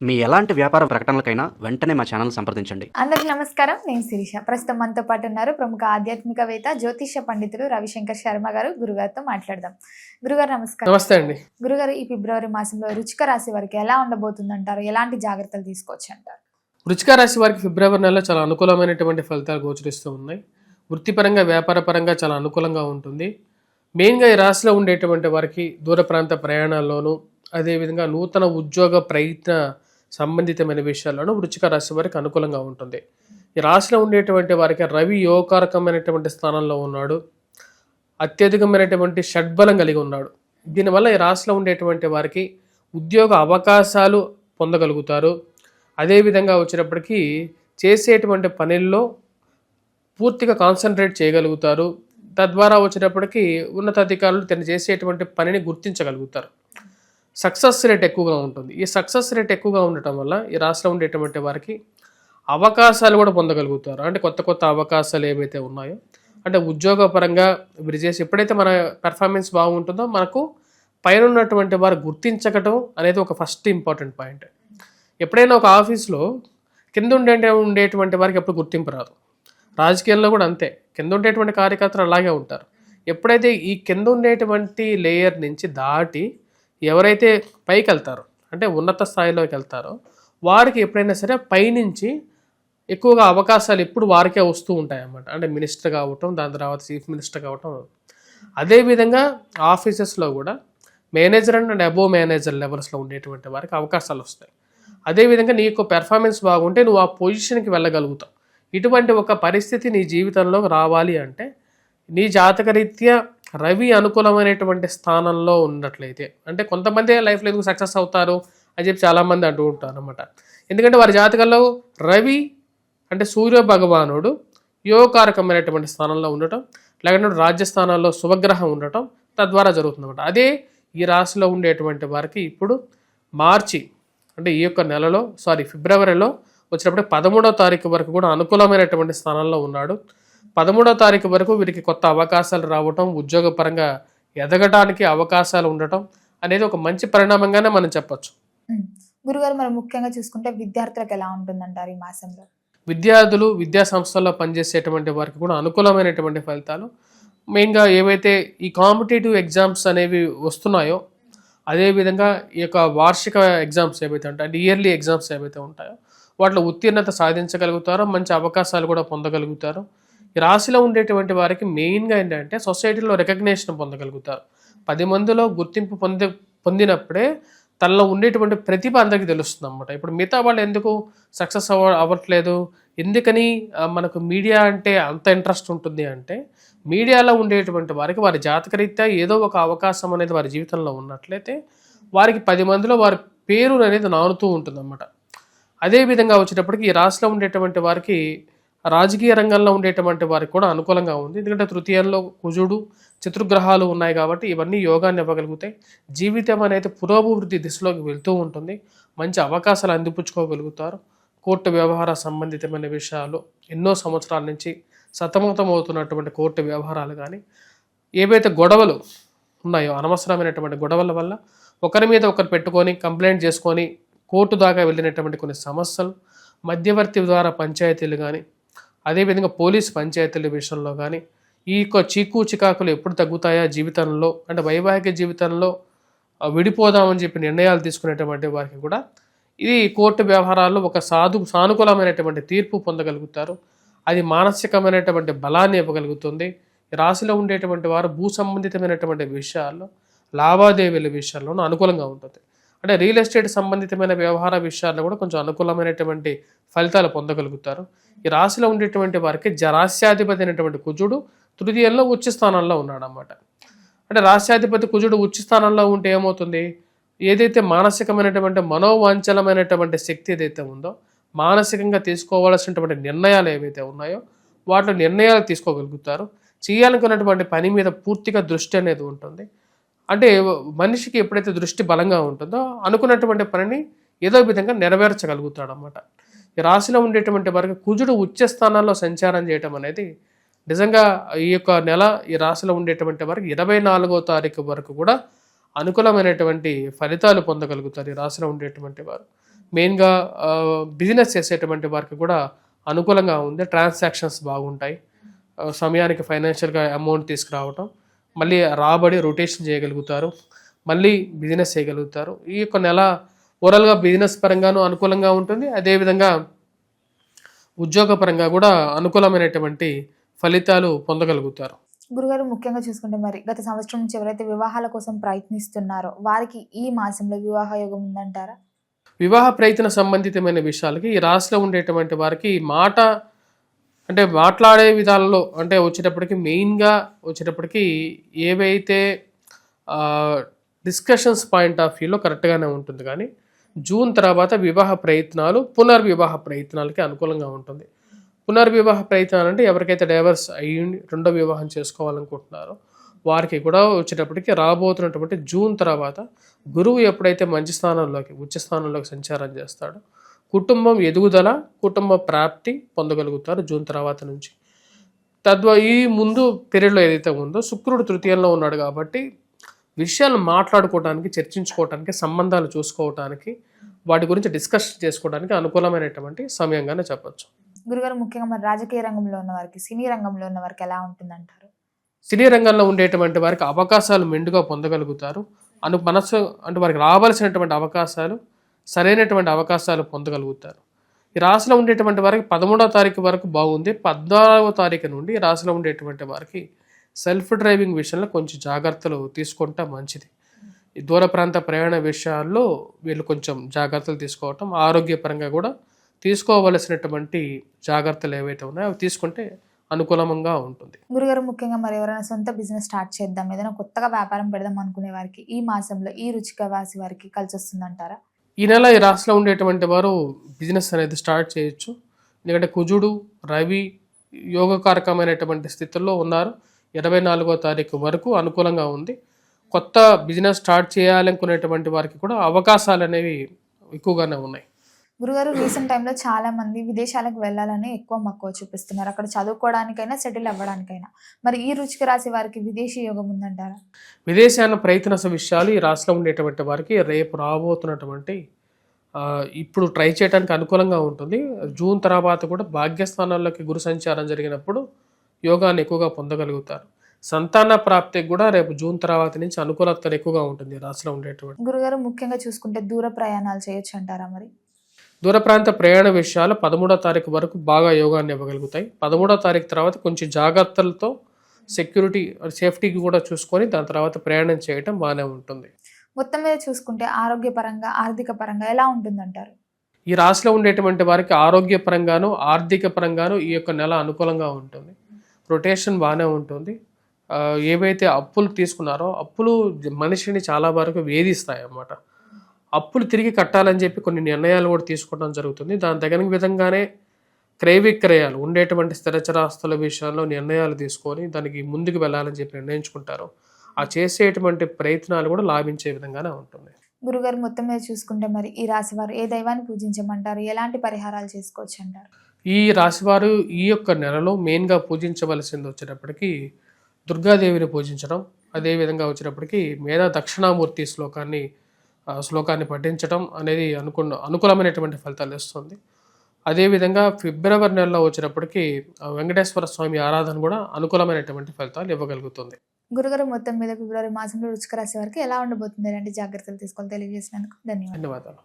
మీ ఎలాంటి వ్యాపార ప్రకటనలకైనా వెంటనే మా ఛానల్ సంప్రదించండి. అందరికీ నమస్కారం. నేను శిరీష. ప్రస్తుతం మనతో పాటు ఉన్నారు ప్రముఖ ఆధ్యాత్మికవేత్త, జ్యోతిష్య పండితులు రవిశంకర్ శర్మ గారు. గురుగారితో మాట్లాడదాం. గురుగారు నమస్కారం. నమస్తే అండి. గురుగారు, ఈ ఫిబ్రవరి మాసంలో వృశ్చిక రాశి వారికి ఎలా ఉండబోతుంది అంటారు? ఎలాంటి జాగ్రత్తలు తీసుకోవచ్చు అంటారు? వృశ్చిక రాశి వారికి ఫిబ్రవరి నెలలో చాలా అనుకూలమైనటువంటి ఫలితాలు గోచరిస్తూ ఉన్నాయి. వృత్తిపరంగా, వ్యాపారపరంగా చాలా అనుకూలంగా ఉంటుంది. మెయిన్గా ఈ రాశిలో ఉండేటువంటి వారికి దూర ప్రాంత ప్రయాణాల్లోనూ, అదేవిధంగా నూతన ఉద్యోగ ప్రయత్న సంబంధితమైన విషయాల్లోనూ వృశ్చిక రాశి వారికి అనుకూలంగా ఉంటుంది. ఈ రాశిలో ఉండేటువంటి వారికి రవి యోగకారకమైనటువంటి స్థానంలో ఉన్నాడు. అత్యధికమైనటువంటి షడ్బలం కలిగి ఉన్నాడు. దీనివల్ల ఈ రాశిలో ఉండేటువంటి వారికి ఉద్యోగ అవకాశాలు పొందగలుగుతారు. అదేవిధంగా వచ్చేటప్పటికీ చేసేటువంటి పనుల్లో పూర్తిగా కాన్సన్ట్రేట్ చేయగలుగుతారు. తద్వారా వచ్చేటప్పటికి ఉన్నతాధికారులు తను చేసేటువంటి పనిని గుర్తించగలుగుతారు. సక్సెస్ రేట్ ఎక్కువగా ఉంటుంది. ఈ సక్సెస్ రేట్ ఎక్కువగా ఉండటం వల్ల ఈ రాశిలో ఉండేటువంటి వారికి అవకాశాలు కూడా పొందగలుగుతారు. అంటే కొత్త కొత్త అవకాశాలు ఏవైతే ఉన్నాయో, అంటే ఉద్యోగపరంగా వీరు చేసి ఎప్పుడైతే మన పెర్ఫార్మెన్స్ బాగుంటుందో మనకు పైన ఉన్నటువంటి వారు గుర్తించకటం అనేది ఒక ఫస్ట్ ఇంపార్టెంట్ పాయింట్. ఎప్పుడైనా ఒక ఆఫీస్లో కింద ఉండేటువంటి వారికి ఎప్పుడు గుర్తింపు రాదు. రాజకీయాల్లో కూడా అంతే. కింద ఉండేటువంటి కార్యకర్తలు అలాగే ఉంటారు. ఎప్పుడైతే ఈ కింద ఉండేటువంటి లేయర్ నుంచి దాటి ఎవరైతే పైకి వెళ్తారో, అంటే ఉన్నత స్థాయిలోకి వెళ్తారో, వారికి ఎప్పుడైనా సరే పైనుంచి ఎక్కువగా అవకాశాలు ఎప్పుడు వారికే వస్తూ ఉంటాయి అన్నమాట. అంటే మినిస్టర్ కావటం, దాని తర్వాత చీఫ్ మినిస్టర్ కావటం. అదేవిధంగా ఆఫీసెస్లో కూడా మేనేజర్ అండ్ అబోవ్ మేనేజర్ లెవెల్స్లో ఉండేటువంటి వారికి అవకాశాలు వస్తాయి. అదేవిధంగా నీకు పెర్ఫార్మెన్స్ బాగుంటే నువ్వు ఆ పొజిషన్కి వెళ్ళగలుగుతావు. ఇటువంటి ఒక పరిస్థితి నీ జీవితంలో రావాలి అంటే నీ జాతకరీత్యా రవి అనుకూలమైనటువంటి స్థానంలో ఉన్నట్లయితే, అంటే కొంతమంది లైఫ్లో ఎందుకు సక్సెస్ అవుతారు అని చెప్పి చాలామంది అంటూ ఉంటారు అనమాట. ఎందుకంటే వారి జాతకంలో రవి అంటే సూర్య భగవానుడు యోగకారకమైనటువంటి స్థానంలో ఉండటం, లేకుంటే రాజ్యస్థానాల్లో శుభగ్రహం ఉండటం తద్వారా జరుగుతుందన్నమాట. అదే ఈ రాశిలో ఉండేటువంటి వారికి ఇప్పుడు మార్చి అంటే ఈ యొక్క నెలలో ఫిబ్రవరిలో వచ్చినప్పుడు 13వ తారీఖు వరకు కూడా అనుకూలమైనటువంటి స్థానంలో ఉన్నాడు. 13వ తారీఖు వరకు వీరికి కొత్త అవకాశాలు రావటం, ఉద్యోగపరంగా ఎదగడానికి అవకాశాలు ఉండటం అనేది ఒక మంచి పరిణామంగానే మనం చెప్పొచ్చు. గురుగారు, మరి ముఖ్యంగా చూసుకుంటే విద్యార్థులకు ఎలా ఉంటుందంటారు ఈ మాసంలో? విద్యార్థులు, విద్యా సంస్థల్లో పనిచేసేటువంటి వారికి కూడా అనుకూలమైనటువంటి ఫలితాలు. మెయిన్గా ఏవైతే ఈ కాంపిటేటివ్ ఎగ్జామ్స్ అనేవి వస్తున్నాయో, అదేవిధంగా ఈ యొక్క వార్షిక ఎగ్జామ్స్ ఏవైతే ఉంటాయో, అంటే ఇయర్లీ ఎగ్జామ్స్ ఏవైతే ఉంటాయో వాటిలో ఉత్తీర్ణత సాధించగలుగుతారో, మంచి అవకాశాలు కూడా పొందగలుగుతారు. ఈ రాశిలో ఉండేటువంటి వారికి మెయిన్గా ఏంటంటే సొసైటీలో రికగ్నేషన్ పొందగలుగుతారు. 10 మందిలో గుర్తింపు పొందినప్పుడే తనలో ఉండేటువంటి ప్రతిభ అందరికీ తెలుస్తుంది అన్నమాట. ఇప్పుడు మిగతా వాళ్ళు ఎందుకు సక్సెస్ అవ్వట్లేదు, ఎందుకని మనకు మీడియా అంటే అంత ఇంట్రెస్ట్ ఉంటుంది అంటే, మీడియాలో ఉండేటువంటి వారికి వారి జాతకరీత్యా ఏదో ఒక అవకాశం అనేది వారి జీవితంలో ఉన్నట్లయితే వారికి 10 మందిలో వారి పేరు అనేది నానుతూ ఉంటుంది అన్నమాట. అదేవిధంగా వచ్చేటప్పటికి ఈ రాశిలో ఉండేటువంటి వారికి రాజకీయ రంగంలో ఉండేటువంటి వారికి కూడా అనుకూలంగా ఉంది. ఎందుకంటే తృతీయంలో కుజుడు, చతుర్గ్రహాలు ఉన్నాయి కాబట్టి ఇవన్నీ యోగాన్ని ఇవ్వగలుగుతాయి. జీవితం అనేది పురోభివృద్ధి దిశలోకి వెళ్తూ ఉంటుంది. మంచి అవకాశాలు అందిపుచ్చుకోగలుగుతారు. కోర్టు వ్యవహార సంబంధితమైన విషయాలు ఎన్నో సంవత్సరాల నుంచి సతమతం అవుతున్నటువంటి కోర్టు వ్యవహారాలు కానీ, ఏవైతే గొడవలు ఉన్నాయో అనవసరమైనటువంటి గొడవల వల్ల ఒకరి మీద ఒకరు పెట్టుకొని కంప్లైంట్ చేసుకొని కోర్టు దాకా వెళ్ళినటువంటి కొన్ని సమస్యలు, మధ్యవర్తి ద్వారా పంచాయతీలు కానీ, అదేవిధంగా పోలీసు పంచాయతీల విషయంలో కానీ, ఈ యొక్క చీకు చికాకులు ఎప్పుడు తగ్గుతాయా జీవితంలో, అంటే వైవాహిక జీవితంలో విడిపోదామని చెప్పి నిర్ణయాలు తీసుకునేటువంటి వారికి కూడా ఇది కోర్టు వ్యవహారాల్లో ఒక సానుకూలమైనటువంటి తీర్పు పొందగలుగుతారు. అది మానసికమైనటువంటి బలాన్ని ఇవ్వగలుగుతుంది. రాశిలో ఉండేటువంటి వారు భూ సంబంధితమైనటువంటి విషయాల్లో, లావాదేవీల విషయాల్లోనూ అనుకూలంగా ఉంటుంది. అంటే రియల్ ఎస్టేట్ సంబంధితమైన వ్యవహార విషయాల్లో కూడా కొంచెం అనుకూలమైనటువంటి ఫలితాలు పొందగలుగుతారు. ఈ రాశిలో ఉండేటువంటి వారికి రాశ్యాధిపతి అయినటువంటి కుజుడు తృతీయంలో ఉచ్చ స్థానంలో ఉన్నాడు అన్నమాట. అంటే రాశ్యాధిపతి కుజుడు ఉచ్చ స్థానంలో ఉంటే ఏమవుతుంది, ఏదైతే మానసికమైనటువంటి మనోవాంఛలమైనటువంటి శక్తి ఏదైతే ఉందో, మానసికంగా తీసుకోవాల్సినటువంటి నిర్ణయాలు ఏవైతే ఉన్నాయో వాటిలో నిర్ణయాలు తీసుకోగలుగుతారు. చేయాలనుకున్నటువంటి పని మీద పూర్తిగా దృష్టి అనేది ఉంటుంది. అంటే మనిషికి ఎప్పుడైతే దృష్టి బలంగా ఉంటుందో అనుకున్నటువంటి పనిని ఏదో విధంగా నెరవేర్చగలుగుతాడు అన్నమాట. ఈ రాశిలో ఉండేటువంటి వారికి కుజుడు ఉచ్చ స్థానాల్లో సంచారం చేయటం అనేది నిజంగా ఈ యొక్క నెల ఈ రాశిలో ఉండేటువంటి వారికి 24వ తారీఖు వరకు కూడా అనుకూలమైనటువంటి ఫలితాలు పొందగలుగుతారు ఈ రాశిలో ఉండేటువంటి వారు. మెయిన్గా బిజినెస్ చేసేటువంటి వారికి కూడా అనుకూలంగా ఉంది. ట్రాన్సాక్షన్స్ బాగుంటాయి. సమయానికి ఫైనాన్షియల్గా అమౌంట్ తీసుకురావటం, మళ్ళీ రాబడి రొటేషన్ చేయగలుగుతారు, మళ్ళీ బిజినెస్ చేయగలుగుతారు. ఈ యొక్క నెల ఓవరాల్గా బిజినెస్ పరంగాను అనుకూలంగా ఉంటుంది. అదేవిధంగా ఉద్యోగపరంగా కూడా అనుకూలమైనటువంటి ఫలితాలు పొందగలుగుతారు. గురుగారు ముఖ్యంగా చూసుకుంటే మరి గత సంవత్సరం నుంచి ఎవరైతే వివాహాల కోసం ప్రయత్నిస్తున్నారో వారికి ఈ మాసంలో వివాహ యోగం ఉందంటారా? వివాహ ప్రయత్న సంబంధితమైన విషయాలకి ఈ రాశిలో ఉండేటువంటి వారికి మాట్లాడే విధాలలో వచ్చేటప్పటికి మెయిన్గా వచ్చేటప్పటికి ఏవైతే డిస్కషన్స్ పాయింట్ ఆఫ్ వ్యూలో కరెక్ట్గానే ఉంటుంది. కానీ జూన్ తర్వాత వివాహ ప్రయత్నాలు పునర్వివాహ ప్రయత్నాలకి అనుకూలంగా ఉంటుంది. పునర్వివాహ ప్రయత్నాలు అంటే ఎవరికైతే డైవర్స్ అయ్యి రెండో వివాహం చేసుకోవాలనుకుంటున్నారో వారికి కూడా వచ్చేటప్పటికి రాబోతున్నటువంటి జూన్ తర్వాత గురువు ఎప్పుడైతే మంచి స్థానంలోకి ఉచ్చ స్థానంలోకి సంచారం చేస్తాడో కుటుంబం ఎదుగుదల, కుటుంబ ప్రాప్తి పొందగలుగుతారు జూన్ తర్వాత నుంచి. ఈ ముందు పీరియడ్లో ఏదైతే ఉందో శుక్రుడు తృతీయంలో ఉన్నాడు కాబట్టి విషయాలు మాట్లాడుకోవడానికి, చర్చించుకోవడానికి, సంబంధాలు చూసుకోవడానికి, వాటి గురించి డిస్కషన్ చేసుకోవడానికి అనుకూలమైనటువంటి సమయంగానే చెప్పొచ్చు. గురుగారు ముఖ్యంగా మరి రాజకీయ రంగంలో ఉన్న వారికి, సినీ రంగంలో ఉన్న వారికి ఎలా ఉంటుందంటారు? సినీ రంగంలో ఉండేటువంటి వారికి అవకాశాలు మెండుగా పొందగలుగుతారు. వారికి రావాల్సినటువంటి అవకాశాలు, సరైనటువంటి అవకాశాలు పొందగలుగుతారు. ఈ రాశిలో ఉండేటువంటి వారికి 13వ తారీఖు వరకు బాగుంది. 14వ తారీఖు నుండి ఈ రాశిలో ఉండేటువంటి వారికి సెల్ఫ్ డ్రైవింగ్ విషయంలో కొంచెం జాగ్రత్తలు తీసుకుంటే మంచిది. ఈ దూర ప్రాంత ప్రయాణ విషయాల్లో వీళ్ళు కొంచెం జాగ్రత్తలు తీసుకోవటం, ఆరోగ్యపరంగా కూడా తీసుకోవలసినటువంటి జాగ్రత్తలు ఏవైతే ఉన్నాయో అవి తీసుకుంటే అనుకూలంగా ఉంటుంది. గురుగారు ముఖ్యంగా మరి ఎవరైనా సొంత బిజినెస్ స్టార్ట్ చేద్దాం, ఏదైనా కొత్తగా వ్యాపారం పెడదాం అనుకునే వారికి ఈ మాసంలో ఈ రుచిక రాశి వారికి కలిసి వస్తుందంటారా? ఈ నెల ఈ రాశిలో ఉండేటువంటి వారు బిజినెస్ అనేది స్టార్ట్ చేయొచ్చు. ఎందుకంటే కుజుడు, రవి యోగకారకమైనటువంటి స్థితుల్లో ఉన్నారు. 24వ తారీఖు వరకు అనుకూలంగా ఉంది. కొత్త బిజినెస్ స్టార్ట్ చేయాలనుకునేటువంటి వారికి కూడా అవకాశాలు అనేవి ఎక్కువగానే ఉన్నాయి. గురుగారు రీసెంట్ టైంలో చాలా మంది విదేశాలకు వెళ్ళాలని ఎక్కువ మక్కువ చూపిస్తున్నారు, అక్కడ చదువుకోవడానికైనా సెటిల్ అవ్వడానికైనా. మరి ఈ రుచిక రాశి వారికి విదేశీ యోగం ఉందంటారా? విదేశాన ప్రయత్న విషయాలు ఈ రాశిలో ఉండేటువంటి వారికి రేపు రాబోతున్నటువంటి ఇప్పుడు ట్రై చేయడానికి అనుకూలంగా ఉంటుంది. జూన్ తర్వాత కూడా భాగ్యస్థానాల్లోకి గురు సంచారం జరిగినప్పుడు యోగాన్ని ఎక్కువగా పొందగలుగుతారు. సంతాన ప్రాప్తికి కూడా రేపు జూన్ తర్వాత నుంచి అనుకూలత ఎక్కువగా ఉంటుంది రాశిలో ఉండేటువంటి. గురుగారు ముఖ్యంగా చూసుకుంటే దూర ప్రయాణాలు చేయొచ్చు అంటారా? మరి దూర ప్రాంత ప్రయాణ విషయాలు 13వ తారీఖు వరకు బాగా యోగాన్ని ఇవ్వగలుగుతాయి. 13వ తారీఖు తర్వాత కొంచెం జాగ్రత్తలతో సేఫ్టీకి కూడా చూసుకొని దాని తర్వాత ప్రయాణం చేయటం బాగానే ఉంటుంది. మొత్తం మీద చూసుకుంటే ఆరోగ్యపరంగా, ఆర్థిక పరంగా ఎలా ఉంటుందంటారు? ఈ రాశిలో ఉండేటువంటి వారికి ఆరోగ్యపరంగాను, ఆర్థిక పరంగాను ఈ యొక్క నెల అనుకూలంగా ఉంటుంది. రొటేషన్ బాగానే ఉంటుంది. ఏవైతే అప్పులు తీసుకున్నారో అప్పులు మనిషిని చాలా వరకు వేధిస్తాయి అన్నమాట. అప్పులు తిరిగి కట్టాలని చెప్పి కొన్ని నిర్ణయాలు కూడా తీసుకోవడం జరుగుతుంది. దాని తగిన విధంగానే క్రయ విక్రయాలు ఉండేటువంటి స్థిరచరాస్తుల విషయంలో నిర్ణయాలు తీసుకొని దానికి ముందుకు వెళ్ళాలని చెప్పి నిర్ణయించుకుంటారు. ఆ చేసేటువంటి ప్రయత్నాలు కూడా లాభించే విధంగానే ఉంటుంది. గురుగారు మొత్తం మీద చూసుకుంటే మరి ఈ రాశి వారు ఏ దైవాన్ని పూజించమంటారు, ఎలాంటి పరిహారాలు చేసుకోవచ్చు అంటారు? ఈ రాశివారు ఈ యొక్క నెలలో మెయిన్గా పూజించవలసింది వచ్చేటప్పటికి దుర్గాదేవిని పూజించడం, అదేవిధంగా వచ్చేటప్పటికి మేధా దక్షిణామూర్తి శ్లోకాన్ని పఠించడం అనేది అనుకూలమైనటువంటి ఫలితాలు ఇస్తుంది. అదేవిధంగా ఫిబ్రవరి నెలలో వచ్చేటప్పటికి వెంకటేశ్వర స్వామి ఆరాధన కూడా అనుకూలమైనటువంటి ఫలితాలు ఇవ్వగలుగుతుంది. గురుగారు మొత్తం మీద ఫిబ్రవరి మాసంలో రుచిక రాశి వారికి ఎలా ఉండబోతుంది, ఎలాంటి జాగ్రత్తలు తీసుకోవాలి తెలియజేసినందుకు ధన్యవాదాలు.